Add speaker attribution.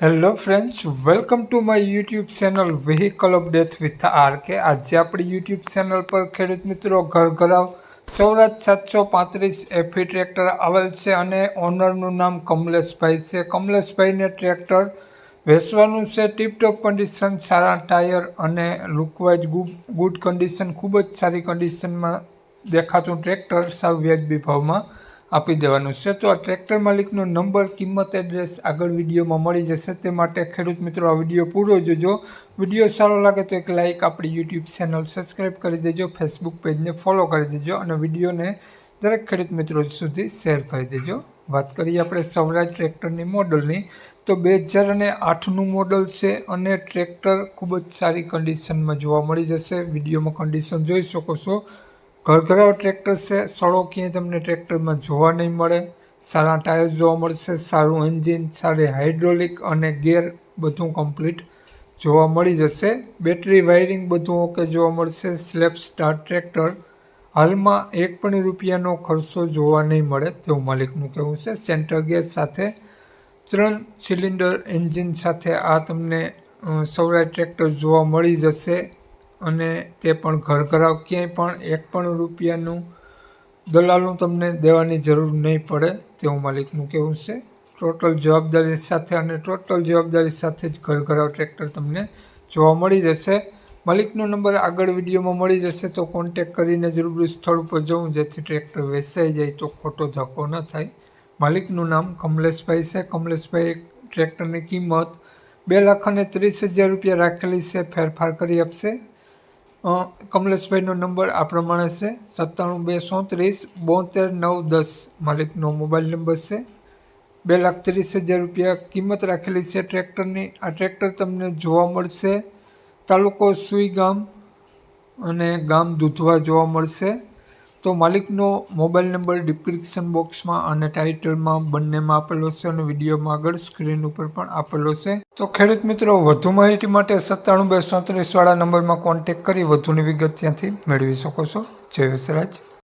Speaker 1: Hello friends, welcome to my YouTube channel vehicle update with RK. આજે આપણી YouTube channel પર ખેડૂત મિત્રો ઘરઘરાવ સૌરાજ 735 એફી ટ્રેક્ટર આવેલ છે અને ઓનરનું નામ કમલેશભાઈ છે। કમલેશભાઈને ટ્રેક્ટર વેચવાનું છે। ટીપટોપ કન્ડિશન, સારા ટાયર અને લુકવાઇઝ ગુડ કન્ડિશન, ખૂબ જ સારી કન્ડિશનમાં દેખાતું ટ્રેક્ટર સાવ વ્યાજબી ભાવમાં આપી દેવાનું છે। તો આ ટ્રેક્ટર માલિકનો નંબર, કિંમત, એડ્રેસ આગળ વિડીયોમાં મળી જશે। તે માટે ખેડૂત મિત્રો આ વિડીયો પૂરો જોજો। વિડીયો સારો લાગે તો એક લાઇક, આપણી યુટ્યુબ ચેનલ સબસ્ક્રાઈબ કરી દેજો, ફેસબુક પેજને ફોલો કરી દેજો અને વિડીયોને દરેક ખેડૂત મિત્રો સુધી શેર કરી દેજો। વાત કરીએ આપણે સૌરાજ ટ્રેક્ટરની મોડલની, તો 2008નું મોડલ છે અને ટ્રેક્ટર ખૂબ જ સારી કન્ડિશનમાં જોવા મળી જશે। વિડીયોમાં કન્ડિશન જોઈ શકો છો। ઘરઘરાવ ટ્રેક્ટર છે, સડો ક્યાંય તમને ટ્રેક્ટરમાં જોવા નહીં મળે। સારા ટાયર જોવા મળશે, સારું એન્જિન, સારી હાઇડ્રોલિક અને ગેર બધું કમ્પ્લીટ જોવા મળી જશે। બેટરી વાયરિંગ બધું ઓકે જોવા મળશે। સ્લેપ સ્ટાર્ટ ટ્રેક્ટર, હાલમાં એક પણ રૂપિયાનો ખર્ચો જોવા નહીં મળે તેવું માલિકનું કહેવું છે। સેન્ટર ગેર સાથે 3 સિલિન્ડર એન્જિન સાથે આ તમને સૌરાજ ટ્રેક્ટર જોવા મળી જશે અને તે પણ ઘરઘરાવ, ક્યાંય પણ એક પણ રૂપિયાનું દલાલનું તમને દેવાની જરૂર નહીં પડે તેવું માલિકનું કહેવું છે। ટોટલ જવાબદારી સાથે અને ટોટલ જવાબદારી સાથે જ ઘરઘરાવ ટ્રેક્ટર તમને જોવા મળી જશે। માલિકનો નંબર આગળ વિડીયોમાં મળી જશે, તો કોન્ટેક કરીને રૂબરૂ સ્થળ ઉપર જવું જેથી ટ્રેક્ટર વેચાઈ જાય તો ખોટો ધક્કો ન થાય। માલિકનું નામ કમલેશભાઈ છે। કમલેશભાઈ ટ્રેક્ટરની કિંમત 2,30,000 રૂપિયા રાખેલી છે, ફેરફાર કરી આપશે। કમલેશભાઈનો નંબર આ પ્રમાણે છે 97 234 72 910 માલિકનો મોબાઈલ નંબર છે। 2,30,000 રૂપિયા કિંમત રાખેલી છે ટ્રેક્ટરની। આ ટ્રેક્ટર તમને જોવા મળશે તાલુકો સુઈગામ અને ગામ દુધવા જોવા મળશે। તો માલિકનો મોબાઈલ નંબર ડિસ્ક્રિપ્શન બોક્સમાં અને ટાઇટલમાં બંનેમાં આપેલો છે અને વિડીયોમાં આગળ સ્ક્રીન ઉપર પણ આપેલો છે। તો ખેડૂત મિત્રો વધુ માહિતી માટે 97 234 વાળા નંબરમાં કોન્ટેક કરી વધુની વિગત ત્યાંથી મેળવી શકો છો। જય વસરાજ।